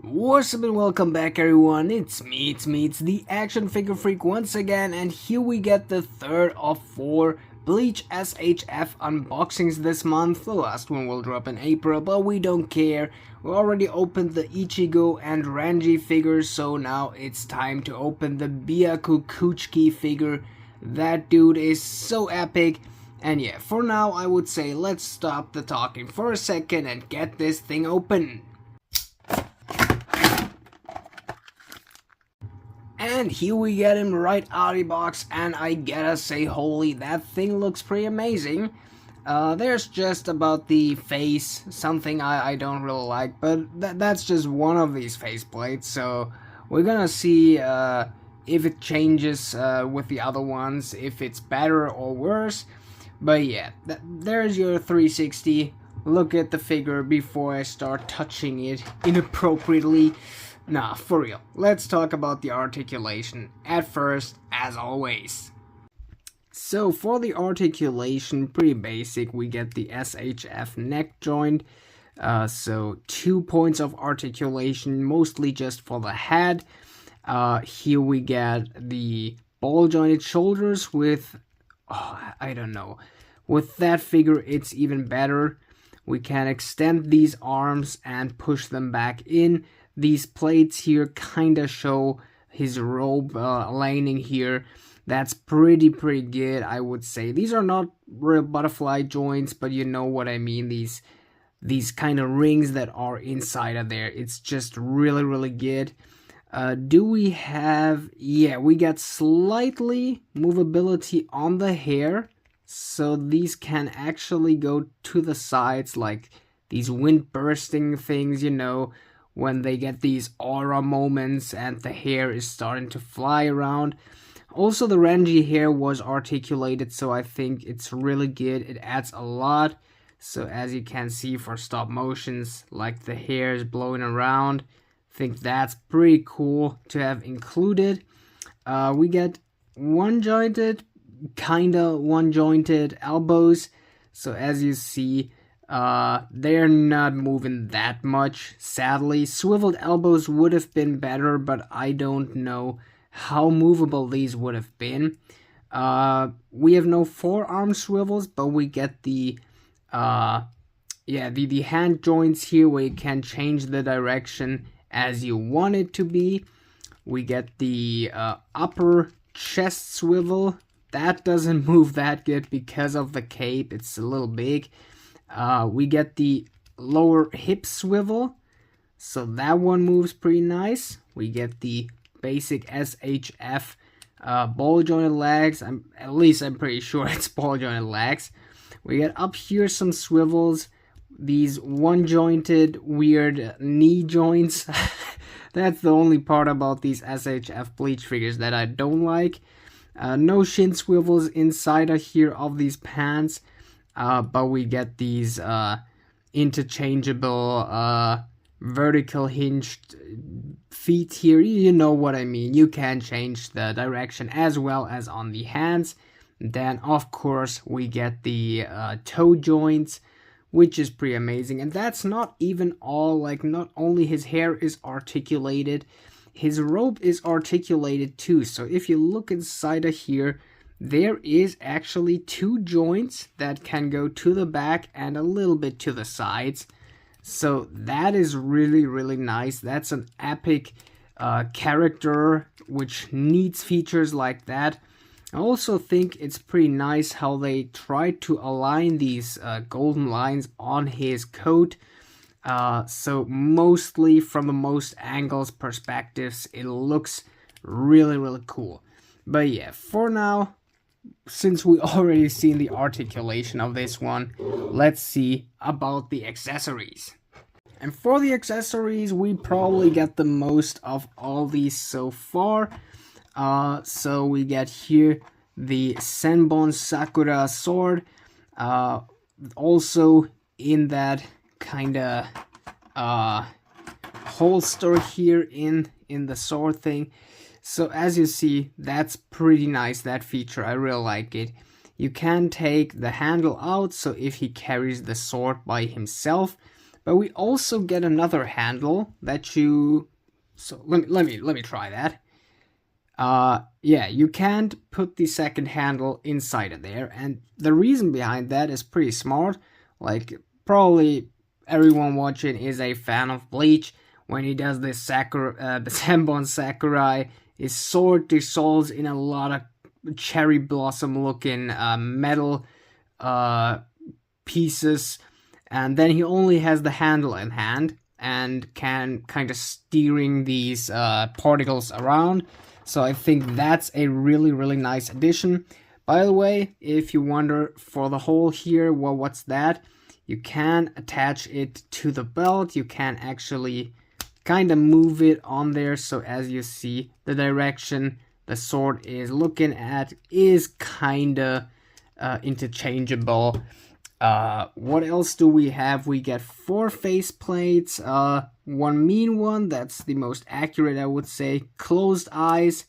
What's up and welcome back everyone, it's the Action Figure Freak once again, and here we get the third of 4 Bleach SHF unboxings this month. The last one will drop in April, but we don't care. We already opened the Ichigo and Ranji figures, so now it's time to open the Byakuya Kuchiki figure. That dude is so epic. And yeah, for now I would say let's stop the talking for a second and get this thing open. And here we get him right out of the box, and I gotta say, holy, that thing looks pretty amazing. There's just about the face, something I don't really like, but that's just one of these faceplates, so we're gonna see if it changes with the other ones, if it's better or worse. But yeah, there's your 360. Look at the figure before I start touching it inappropriately. Nah, for real, let's talk about the articulation at first, as always. So for the articulation, pretty basic, we get the SHF neck joint, so 2 points of articulation, mostly just for the head. Here we get the ball jointed shoulders with, I don't know, with that figure it's even better. We can extend these arms and push them back in. These plates here kinda show his robe lining here. That's pretty good, I would say. These are not real butterfly joints, but you know what I mean. These kind of rings that are inside of there. It's just really good. Do we have... yeah, we got slightly movability on the hair. So these can actually go to the sides, like these wind bursting things, you know, when they get these aura moments and the hair is starting to fly around. Also, the Ranji hair was articulated, so I think it's really good. It adds a lot. So as you can see for stop motions, like the hair is blowing around, I think that's pretty cool to have included. We get one-jointed, kinda one-jointed elbows. So as you see, they're not moving that much, sadly. Swiveled elbows would have been better, but I don't know how movable these would have been. We have no forearm swivels, but we get the the hand joints here where you can change the direction as you want it to be. We get the upper chest swivel. That doesn't move that good because of the cape, it's a little big. We get the lower hip swivel, so that one moves pretty nice. We get the basic SHF ball jointed legs. At least I'm pretty sure it's ball jointed legs. We get up here some swivels, these one jointed weird knee joints. That's the only part about these SHF Bleach figures that I don't like. No shin swivels inside of here of these pants. But we get these interchangeable vertical hinged feet here. You know what I mean. You can change the direction as well as on the hands. Then of course we get the toe joints, which is pretty amazing. And that's not even all. Like, not only his hair is articulated, his robe is articulated too. So if you look inside of here, there is actually 2 joints that can go to the back and a little bit to the sides. So that is really nice. That's an epic character which needs features like that. I also think it's pretty nice how they tried to align these golden lines on his coat. So mostly from the most angles perspectives, it looks really cool. But yeah, for now, since we already seen the articulation of this one, let's see about the accessories. And for the accessories, we probably get the most of all these so far. So we get here the Senbon Sakura sword, also in that kinda holster here in the sword thing. So as you see, that's pretty nice, that feature. I really like it. You can take the handle out, so if he carries the sword by himself, But we also get another handle that you... So let me try that. Yeah, you can't put the second handle inside of there, and the reason behind that is pretty smart. Like, probably everyone watching is a fan of Bleach. When he does this the Senbon Sakurai, his sword dissolves in a lot of cherry blossom looking metal pieces, and then he only has the handle in hand and can kind of steering these particles around. So I think that's a really nice addition. By the way, if you wonder for the hole here, well, what's that? You can attach it to the belt. You can actually kind of move it on there. So as you see, the direction the sword is looking at is kind of interchangeable. What else do we have? We get 4 faceplates, one mean one, that's the most accurate, I would say, closed eyes,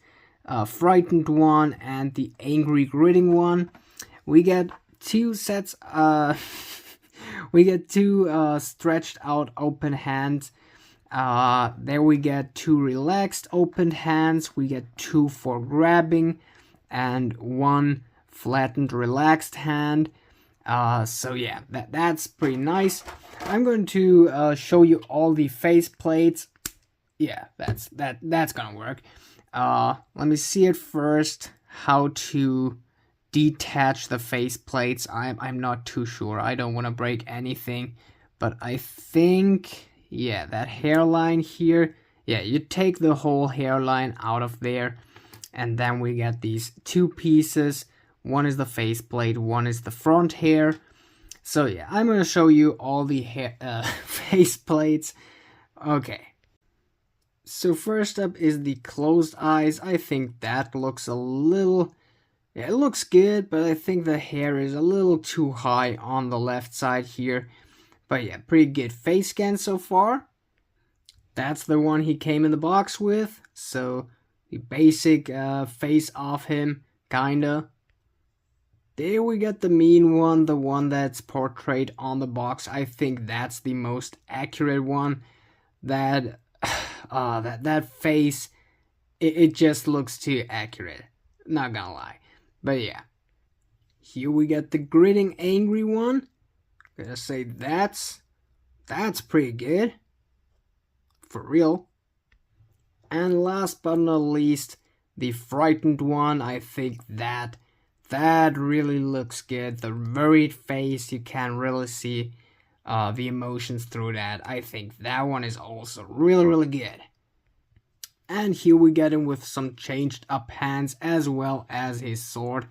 frightened one, and the angry gritting one. We get 2 sets, we get 2 stretched out open hands. There we get 2 relaxed open hands. We get 2 for grabbing and 1 flattened relaxed hand. So yeah, that's pretty nice. I'm going to show you all the face plates. Yeah, that's gonna work. Let me see it first. How to detach the face plates. I'm not too sure. I don't want to break anything, but I think, yeah, that hairline here. Yeah, you take the whole hairline out of there, and then we get these 2 pieces. One is the faceplate, one is the front hair. So yeah, I'm gonna show you all the face plates. Okay. So first up is the closed eyes. I think that looks a little... Yeah, it looks good, but I think the hair is a little too high on the left side here. But yeah, pretty good face scan so far. That's the one he came in the box with. So the basic face of him, kinda. There we get the mean one, the one that's portrayed on the box. I think that's the most accurate one. That face, it just looks too accurate. Not gonna lie. But yeah. Here we get the gritting angry one. Gonna say that's pretty good. For real. And last but not least, the frightened one. I think that really looks good. The worried face, you can really see the emotions through that. I think that one is also really good. And here we get him with some changed up hands as well as his sword.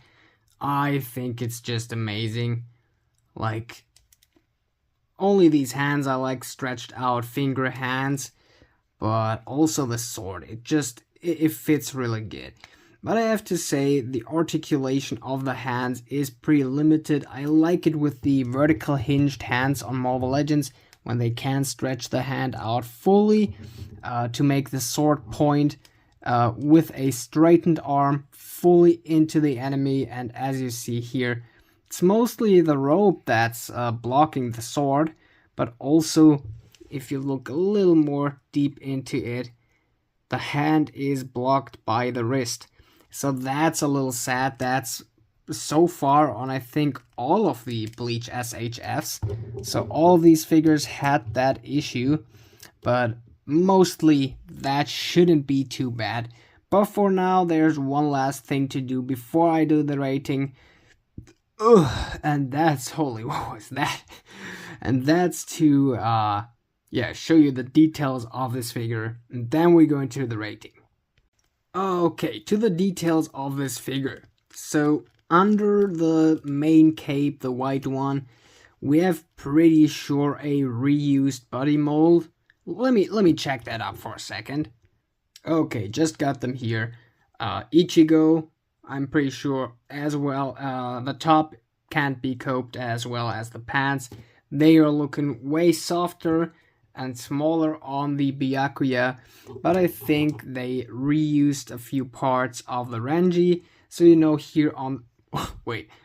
I think it's just amazing. Like, only these hands are like stretched out finger hands, but also the sword. It fits really good. But I have to say, the articulation of the hands is pretty limited. I like it with the vertical hinged hands on Mobile Legends, when they can stretch the hand out fully to make the sword point with a straightened arm fully into the enemy. And as you see here, it's mostly the rope that's blocking the sword, but also, if you look a little more deep into it, the hand is blocked by the wrist. So that's a little sad. That's so far on, I think, all of the Bleach SHFs. So all these figures had that issue, but mostly that shouldn't be too bad. But for now, there's one last thing to do before I do the rating. And that's, holy, what was that? And that's to, show you the details of this figure. And then we go into the rating. Okay, to the details of this figure. So, under the main cape, the white one, we have pretty sure a reused body mold. Let me check that up for a second. Okay, just got them here. Ichigo, I'm pretty sure as well. The top can't be coped as well as the pants. They are looking way softer and smaller on the Byakuya, but I think they reused a few parts of the Renji. So here on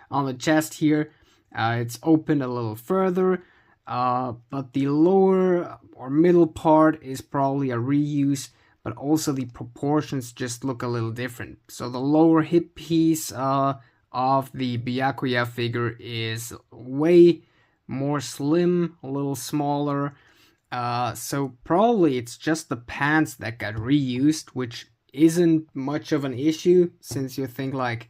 on the chest here, it's opened a little further. but the lower or middle part is probably a reuse, but also the proportions just look a little different. So the lower hip piece of the Byakuya figure is way more slim, a little smaller. So probably it's just the pants that got reused, which isn't much of an issue since you think like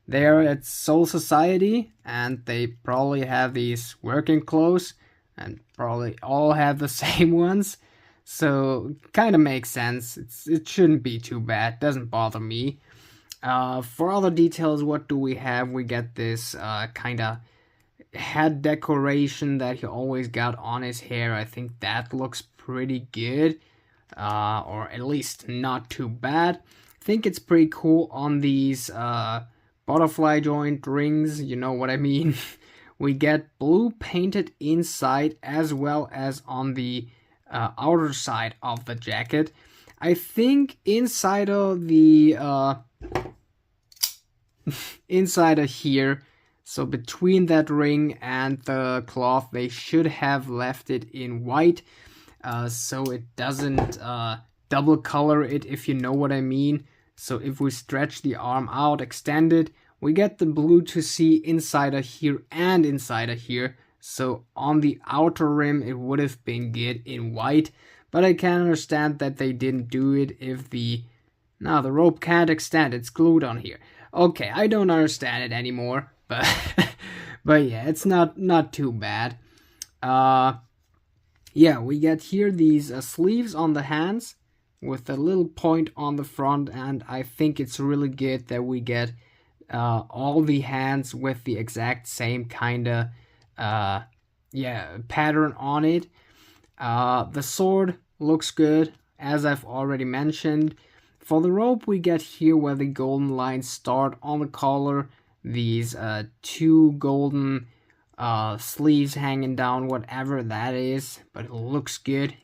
they're at Soul Society and they probably have these working clothes and probably all have the same ones. So kind of makes sense. It shouldn't be too bad. Doesn't bother me. For other details, what do we have? We get this kind of head decoration that he always got on his hair. I think that looks pretty good, or at least not too bad. I think it's pretty cool on these butterfly joint rings, you know what I mean. We get blue painted inside as well as on the outer side of the jacket. I think inside of the inside of here, so between that ring and the cloth, they should have left it in white, so it doesn't double color it, if you know what I mean. So if we stretch the arm out, extend it, we get the blue to see inside of here and inside of here. So on the outer rim, it would have been good in white, but I can understand that they didn't do it if the rope can't extend, it's glued on here. Okay, I don't understand it anymore, but yeah, it's not too bad. Yeah, we get here these sleeves on the hands with a little point on the front, and I think it's really good that we get all the hands with the exact same kind of pattern on it. The sword looks good, as I've already mentioned. For the rope, we get here where the golden lines start on the collar, these two golden sleeves hanging down, whatever that is, but it looks good.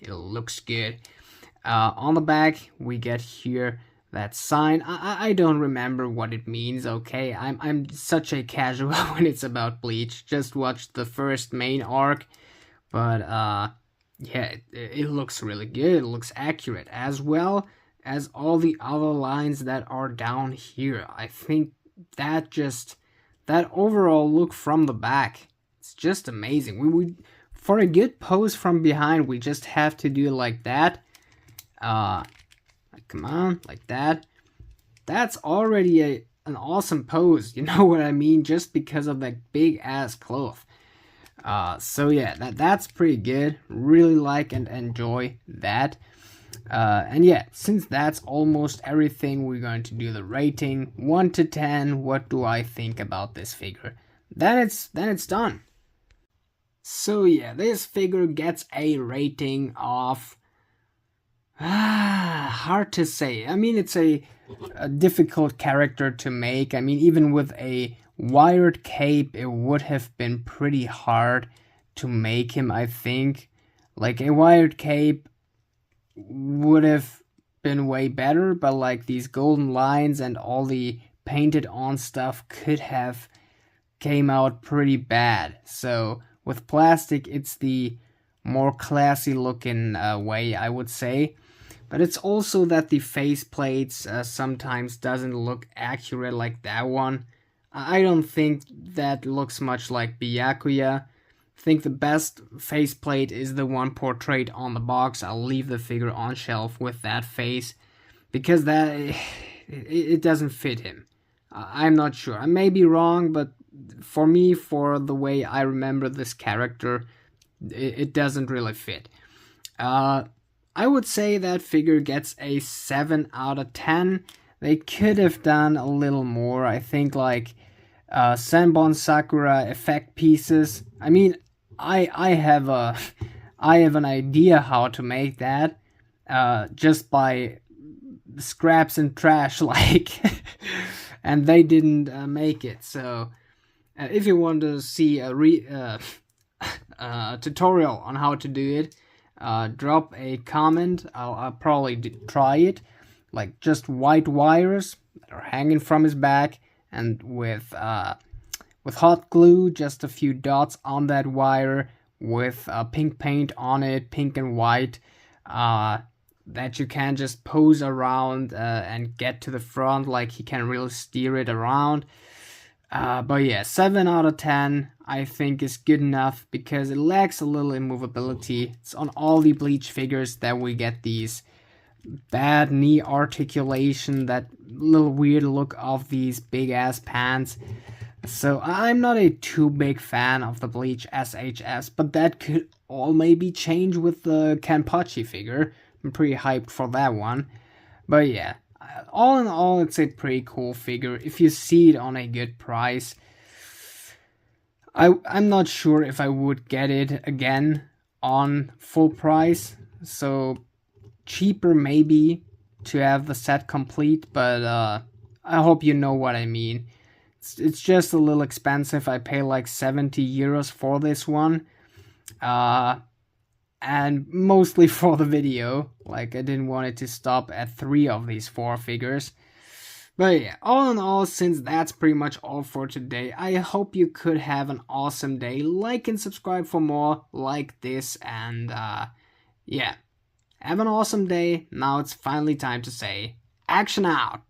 On the back, we get here that sign. I don't remember what it means, okay? I'm such a casual when it's about Bleach. Just watched the first main arc, but yeah, it looks really good. It looks accurate, as well as all the other lines that are down here. I think that overall look from the back, it's just amazing. We for a good pose from behind, we just have to do it like that. Come on, like that. That's already an awesome pose, you know what I mean? Just because of that big ass cloth. So yeah, that's pretty good. Really like and enjoy that. And yeah, since that's almost everything, we're going to do the rating 1 to 10. What do I think about this figure? Then it's done. So yeah, this figure gets a rating of hard to say. I mean, it's a difficult character to make. I mean, even with a wired cape, it would have been pretty hard to make him, I think. Like, a wired cape would have been way better, but like these golden lines and all the painted on stuff could have came out pretty bad. So with plastic, it's the more classy looking way, I would say. But it's also that the faceplates sometimes doesn't look accurate like that one. I don't think that looks much like Byakuya. I think the best faceplate is the one portrayed on the box. I'll leave the figure on shelf with that face, because that it doesn't fit him. I'm not sure. I may be wrong, but for me, for the way I remember this character, it doesn't really fit. I would say that figure gets a 7 out of 10. They could have done a little more. I think like Senbon Sakura effect pieces. I mean, I have an idea how to make that just by scraps and trash, like, and they didn't make it. So if you want to see a tutorial on how to do it, drop a comment. I'll probably try it. Like just white wires that are hanging from his back, and with hot glue, just a few dots on that wire with pink paint on it, pink and white, that you can just pose around and get to the front, like he can really steer it around. But yeah, 7 out of 10 I think is good enough because it lacks a little immovability. It's on all the Bleach figures that we get these bad knee articulation, that little weird look of these big ass pants. So I'm not a too big fan of the Bleach SHS, but that could all maybe change with the Kenpachi figure. I'm pretty hyped for that one. But yeah, all in all, it's a pretty cool figure if you see it on a good price. I'm not sure if I would get it again on full price, so cheaper maybe to have the set complete, but I hope you know what I mean. It's just a little expensive. I pay like 70 euros for this one. And mostly for the video. Like, I didn't want it to stop at 3 of these 4 figures. But yeah, all in all, since that's pretty much all for today, I hope you could have an awesome day. Like and subscribe for more like this, and yeah. Have an awesome day. Now it's finally time to say, action out!